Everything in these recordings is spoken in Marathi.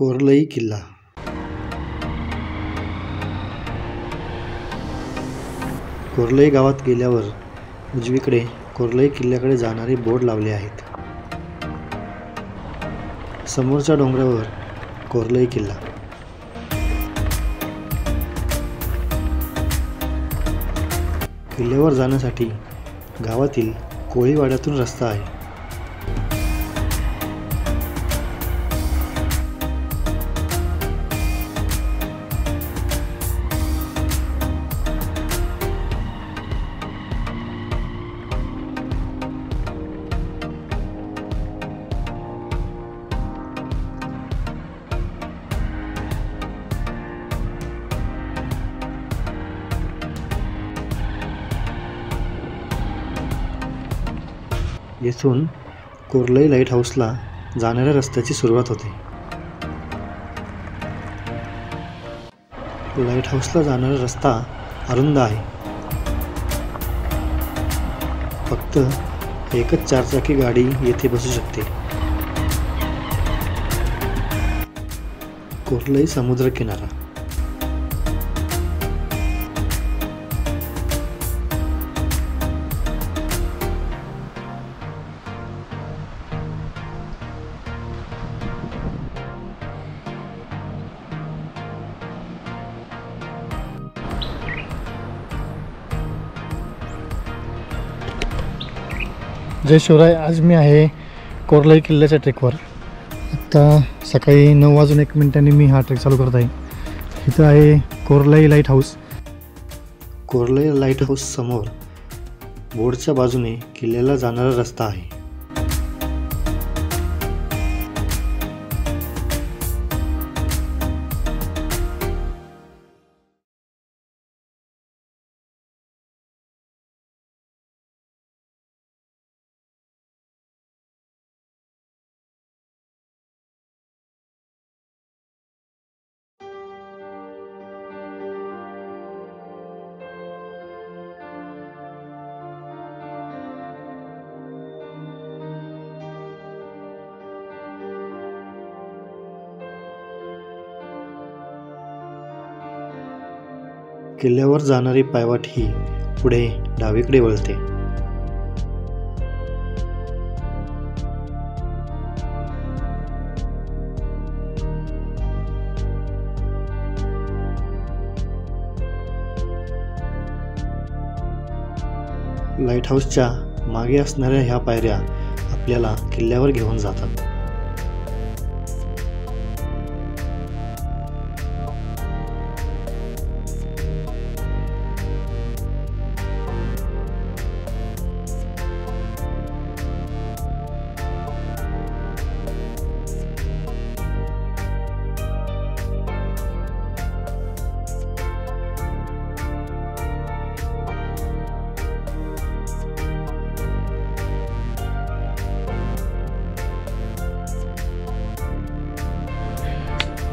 कोर्लई किल्ला. कोर्लई गावात गेल्यावर उजवीकडे कोर्लई किल्ल्याकडे जाणारे बोर्ड लावले आहेत. समोरच्या डोंगरावर कोर्लई किल्ला. किल्ल्यावर जाण्यासाठी गावातील कोळीवाड्यातून रस्ता आहे. येथून कोर्लई लाईट हाऊसला जाणाऱ्या रस्त्याची सुरुवात होते. लाईट हाऊसला जाणारा रस्ता अरुंद आहे. फक्त एकच चारचाकी गाडी येथे बसू शकते. कोर्लई समुद्र किनारा. जय शिवराय. आज मी आहे कोर्लई किल्ल्याच्या ट्रेकवर. आत्ता सकाळी 9:01 मी हा ट्रेक चालू करत आहे. इथं आहे Korlai light house. Korlai light house समोर बोर्डच्या बाजूने किल्ल्याला जाणारा रस्ता आहे. किल्ल्यावर जाणारी पायवाट ही पुढे डावीकडे वळते. लाईट हाऊसच्या मागे असणाऱ्या ह्या पायऱ्या आपल्याला किल्ल्यावर घेऊन जातात.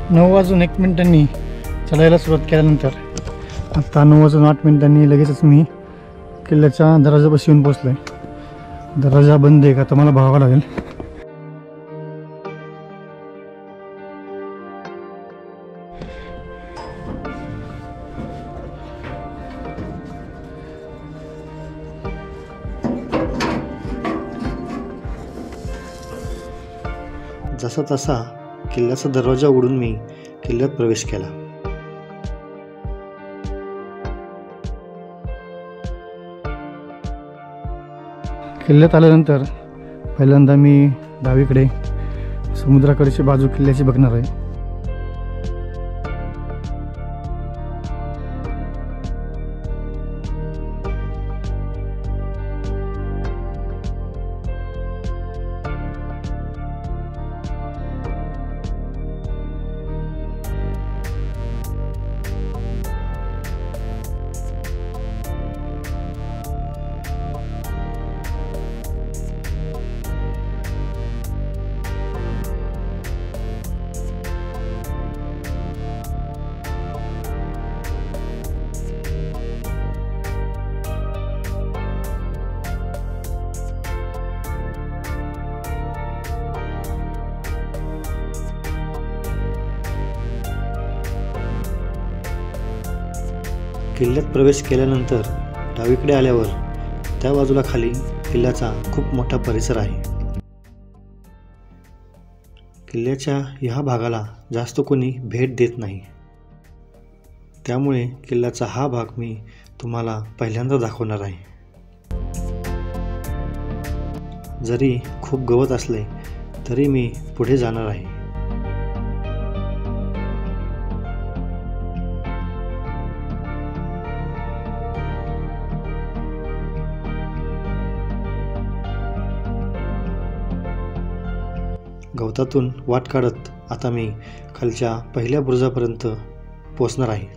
नऊ वाजून 1 चढायला सुरुवात केल्यानंतर आत्ता 9:08 लगेचच मी किल्ल्याच्या दरवाजापाशी येऊन पोचलो आहे. दरवाजा बंद आहे का तर मला बघावं लागेल. जसा तसा किल्ल्याचा दरवाजा उघडून मी किल्ल्यात प्रवेश केला. किल्ल्यात आल्यानंतर पहिल्यांदा मी डावीकडे समुद्राकडची बाजू किल्ल्याची बघणार आहे. किल्ल्यात प्रवेश केल्यानंतर डावीकडे आल्यावर त्या बाजूला खाली किल्ल्याचा खूप मोठा परिसर आहे. किल्ल्याच्या ह्या भागाला जास्त कोणी भेट देत नाही, त्यामुळे किल्ल्याचा हा भाग मी तुम्हाला पहिल्यांदा दाखवणार आहे. जरी खूप गवत असले तरी मी पुढे जाणार आहे. गवतातून वाट काढत आता मी खालच्या पहिल्या बुरुजापर्यंत पोहोचणार आहे.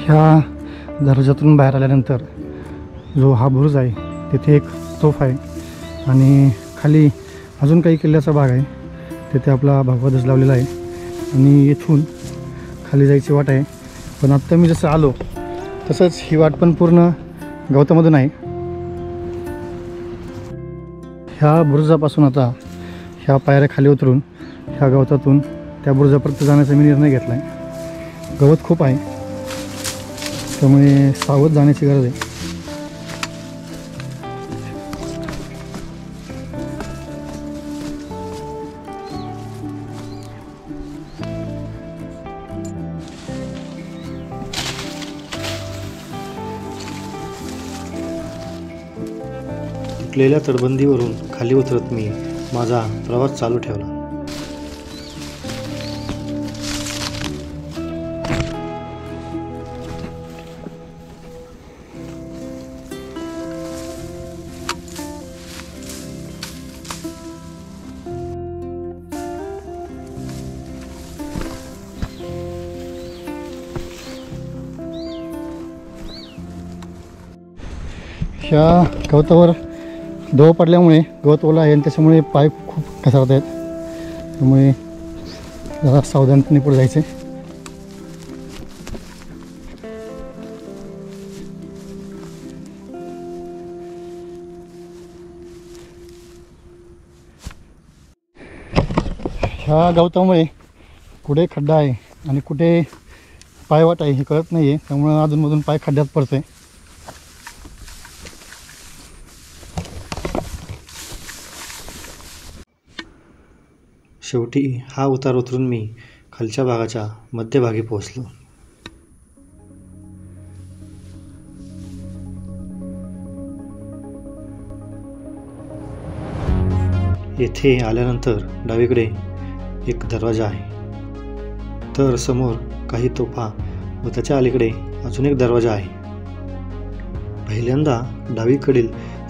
ह्या दरवाजातून बाहेर आल्यानंतर जो हा बुरुज आहे तिथे एक तोफ आहे आणि खाली अजून काही किल्ल्याचा भाग आहे. तिथे आपला भगवा ध्वज लावलेला आहे आणि येथून खाली जायची वाट आहे. पण आत्ता मी जसं आलो तसंच ही वाट पण पूर्ण गवतामधून आहे. ह्या बुरुजापासून आता ह्या पायऱ्या खाली उतरून ह्या गवतातून त्या बुरुजापर्यंत जाण्याचा मी निर्णय घेतला आहे. गवत खूप आहे, त्यामुळे सावध जाण्याची गरज आहे. तुटलेल्या तटबंदीवरून खाली उतरत मी माझा प्रवास चालू ठेवला. ह्या गवतावर दव पडल्यामुळे गवत ओला आहे आणि त्याच्यामुळे पाय खूप घसरत आहेत. त्यामुळे जरा सावधानतेने पुढे जायचे. ह्या गवतामुळे कुठे खड्डा आहे आणि कुठे पायवाट आहे हे कळत नाही आहे, त्यामुळं अधूनमधून पाय खड्ड्यात पडतो आहे. शेवटी हा उतार उतरून मी खालच्या भागाच्या मध्यभागी पोहोचलो. येथे आल्यानंतर डावीकडे एक दरवाजा आहे, तर समोर काही तोफा व त्याच्या अलीकडे अजून एक दरवाजा आहे. पहिल्यांदा डावीकडील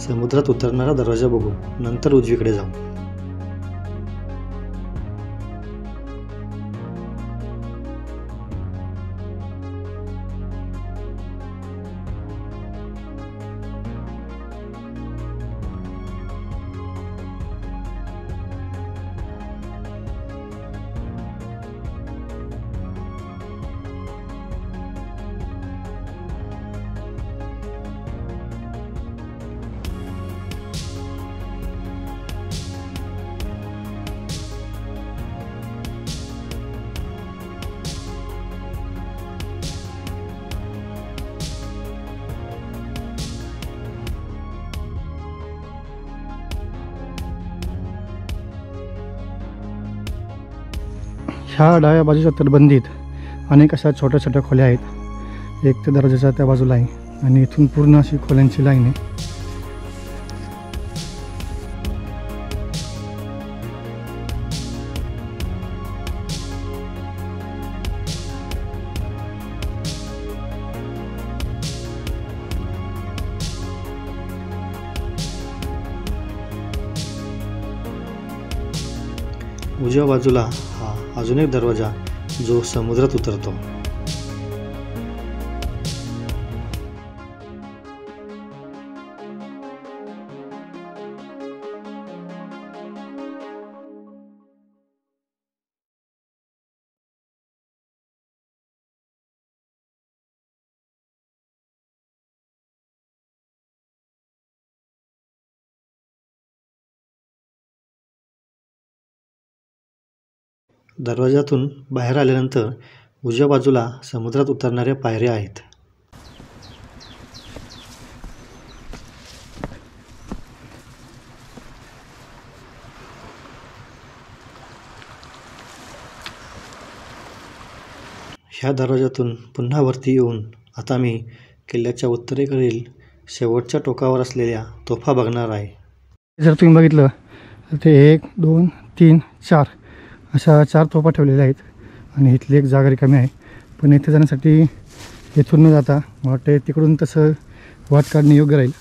समुद्रात उतरणारा दरवाजा बघू, नंतर उजवीकडे जाऊ. ह्या डाव्या बाजूच्या तटबंदीत अनेक अशा छोट्या छोट्या खोल्या आहेत. एक त्या दरवाजाच्या त्या बाजूला आहे आणि इथून पूर्ण अशी खोल्यांची लाईन आहे. उजव्या बाजूला हा अजून एक दरवाजा जो समुद्रात उतरतो. दरवाजातून बाहेर आल्यानंतर उजव्या बाजूला समुद्रात उतरणाऱ्या पायऱ्या आहेत. ह्या दरवाजातून पुन्हा वरती येऊन आता मी किल्ल्याच्या उत्तरेकडील शेवटच्या टोकावर असलेल्या तोफा बघणार आहे. जर तुम्ही बघितलं तर ते 1 2 3 4 अशा 4 तोफा ठेवलेल्या आहेत आणि इथली एक जागा रिकामी आहे. पण इथे जाण्यासाठी इथून न जाता मला वाटतं तिकडून तसं वाट काढणे योग्य राहील.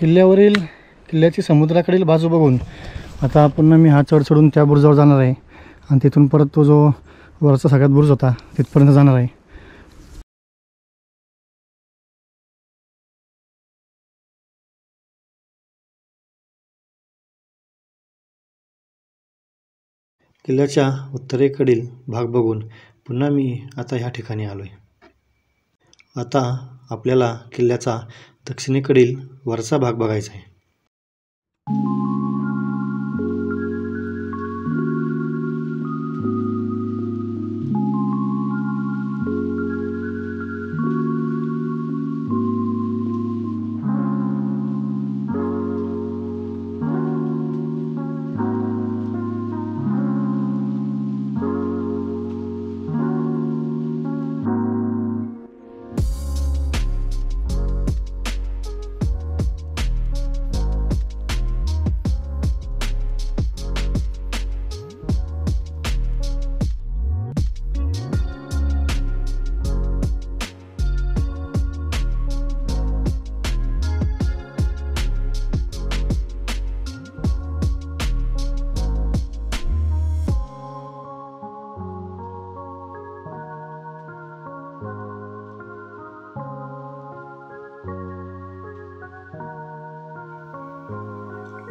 किल्ल्याची समुद्राकडील बाजू बघून आता पुन्हा मी हा चढ चढून त्या बुरुजावर जाणार आहे आणि तिथून परत तो जो वरचा सगळ्यात बुरुज होता तिथपर्यंत जाणार आहे. किल्ल्याच्या उत्तरेकडील भाग बघून पुन्हा मी आता ह्या ठिकाणी आलो आहे. आता आपल्याला किल्ल्याचा दक्षिणेकडील वरचा भाग बघायचा आहे.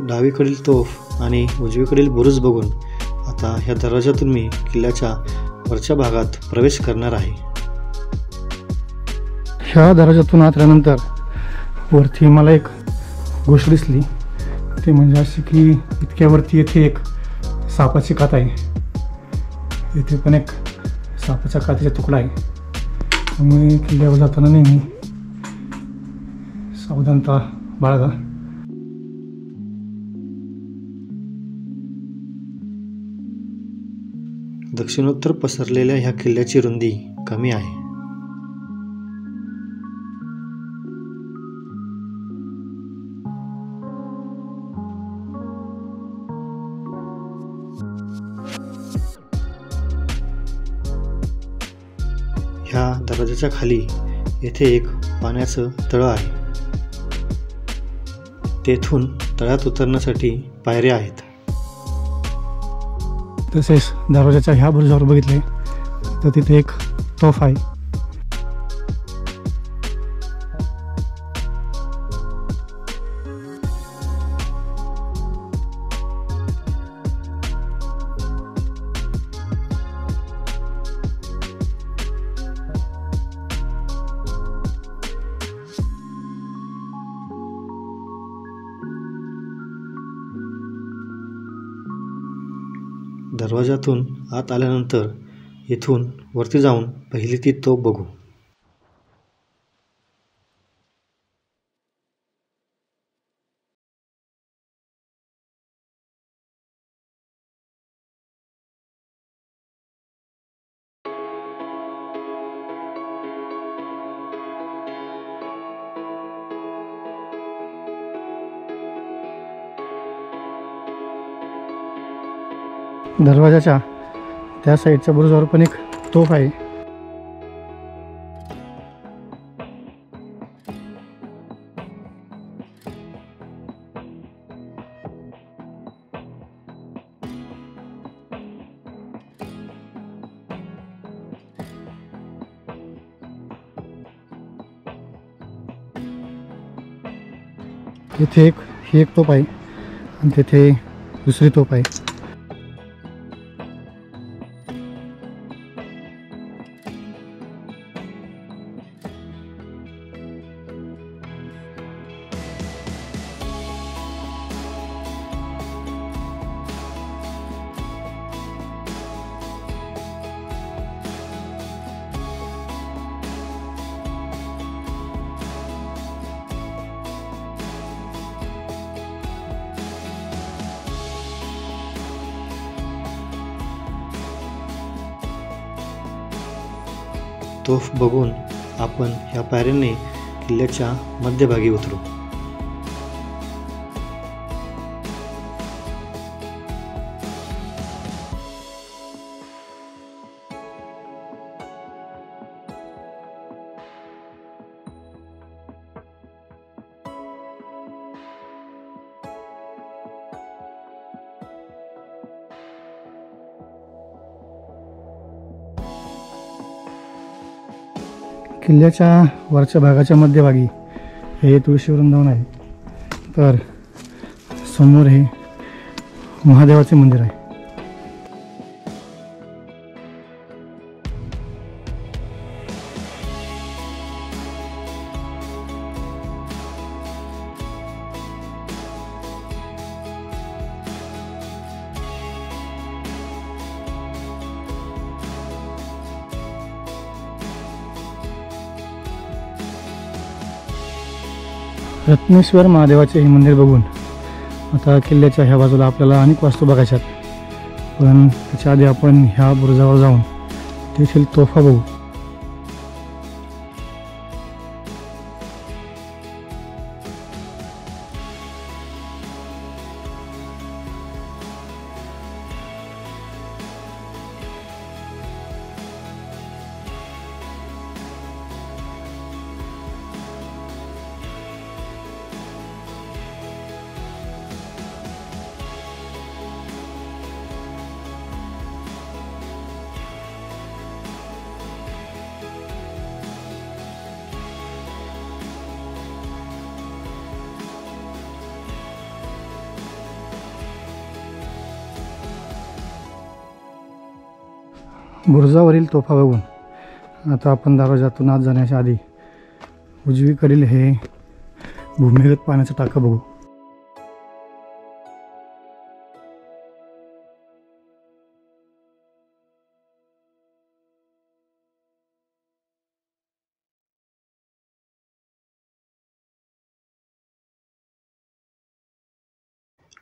डावीकडील तोफ आणि उजवीकडील बुरुज बघून आता ह्या दरवाजातून मी किल्ल्याच्या वरच्या भागात प्रवेश करणार आहे. ह्या दरवाजातून आत आल्यानंतर वरती मला एक गोष्ट दिसली. ते म्हणजे अशी की इतक्यावरती येथे एक सापाची कात आहे. इथे पण एक सापाच्या कातीचा तुकडा आहे. त्यामुळे किल्ल्यावर जाताना नेहमी सावधानता बाळगा. दक्षिणोत्तर पसरलेल्या ह्या किल्ल्याची रुंदी कमी आहे. ह्या दरवाजाच्या खाली येथे एक पाण्याचं तळं आहे. तेथून तळ्यात उतरण्यासाठी पायऱ्या आहेत. तसेच दरवाजाच्या ह्या बुरुजावर बघितले तर तिथे एक तोफ आहे. दरवाजातून आत आल्यानंतर इथून वरती जाऊन पहिली ती तोफ बघू. दरवाजाच्या त्या साईडच्या बुरुजावर पण एक तोफ आहे. इथे ही एक तोफ आहे आणि तिथे दुसरी तोफ आहे. तोफ बघून आपण ह्या पायऱ्यांनी किल्ल्याच्या मध्यभागी उतरू. किल्ल्याच्या वरच्या भागाच्या मध्यभागी हे तुळशी वृंदावन आहे. तर समोर हे महादेवाचे मंदिर आहे. रत्नेश्वर महादेवाचे हे मंदिर बघून आता किल्ल्याच्या ह्या बाजूला आपल्याला अनेक वास्तू बघायच्या आहेत. पण त्याच्या आधी आपण ह्या बुरुजावर जाऊन तेथील तोफा बघू. बुरुजावरील तोफा बघून आता आपण दरवाजातून आत जाण्याच्या आधी उजवीकडील हे भूमिगत पाण्याचं टाकं बघू.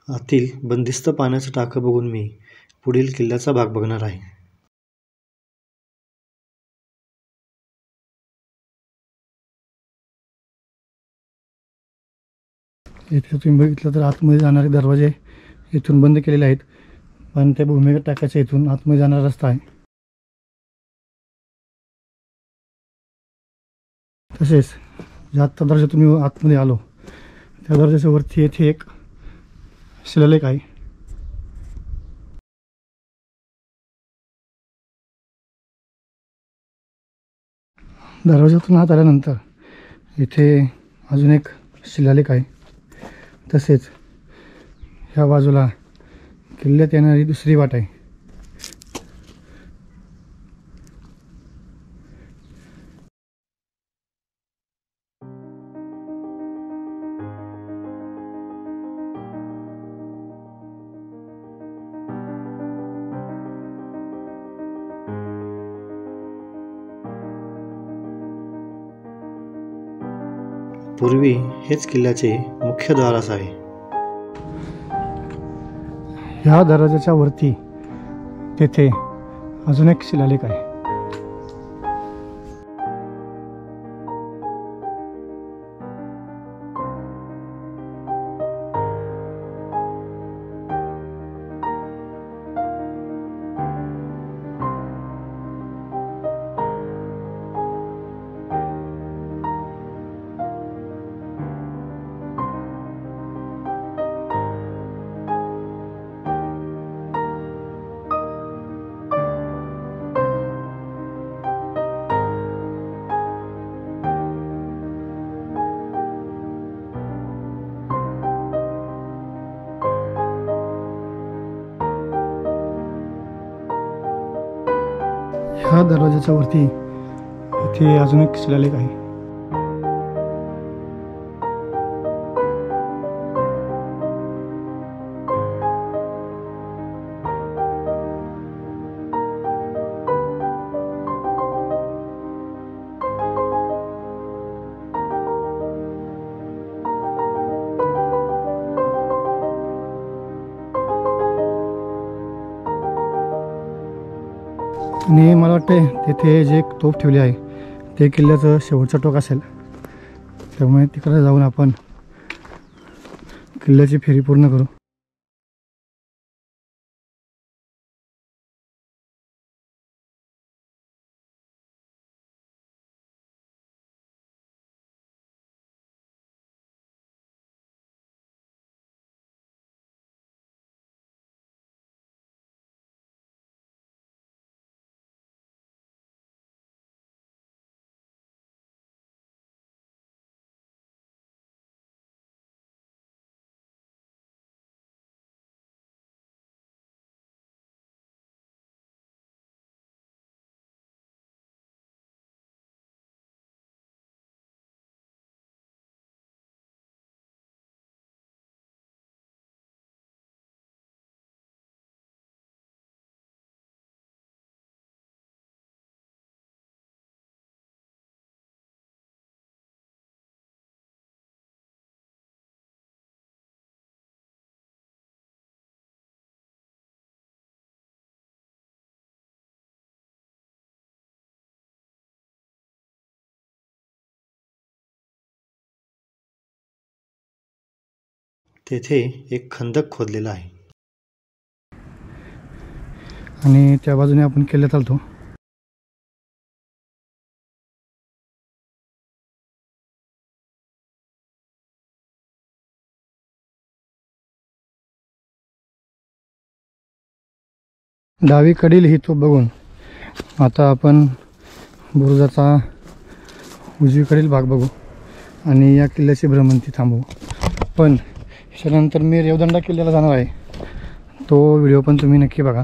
आतील बंदिस्त पाण्याचं टाकं बघून मी पुढील किल्ल्याचा भाग बघणार आहे. इथे तुम्ही बघितलं तर आतमध्ये जाणारे दरवाजे इथून बंद केलेले आहेत, पण त्या भूमिगत टाकायच्या इथून आतमध्ये जाणारा रस्ता आहे. तसेच ज्या आत्ता दर्जातून मी आतमध्ये आलो त्या दर्जाच्या वरती येथे एक शिलालेख आहे. दरवाजातून आत आल्यानंतर इथे अजून एक शिलालेख आहे. तसेच ह्या बाजूला किल्ल्यात येणारी दुसरी वाट आहे. पूर्वी हेच किल्ल्याचे मुख्य द्वार असावे. ह्या दरवाजाच्या वरती तेथे अजून एक शिलालेख आहे. ह्या दरवाजाच्या वरती इथे अजून एक शिलालेख आहे. आणि मला वाटते तेथे जे एक तोफ ठेवली आहे ते किल्ल्याचं शेवटचं टोक असेल, त्यामुळे तिकडे जाऊन आपण किल्ल्याची फेरी पूर्ण करू. तेथे एक खंदक खोदलेला आहे. आणि त्या बाजूने आपण किल्ल्यात आलतो. डावीकडील ही तोफ बघून आता आपण बुरुजाचा उजवीकडील भाग बघू आणि या किल्ल्याची भ्रमंती थांबवू. पण त्यानंतर मी रेवदंडा किल्ल्याला जाणार आहे, तो व्हिडिओ पण तुम्ही नक्की बघा.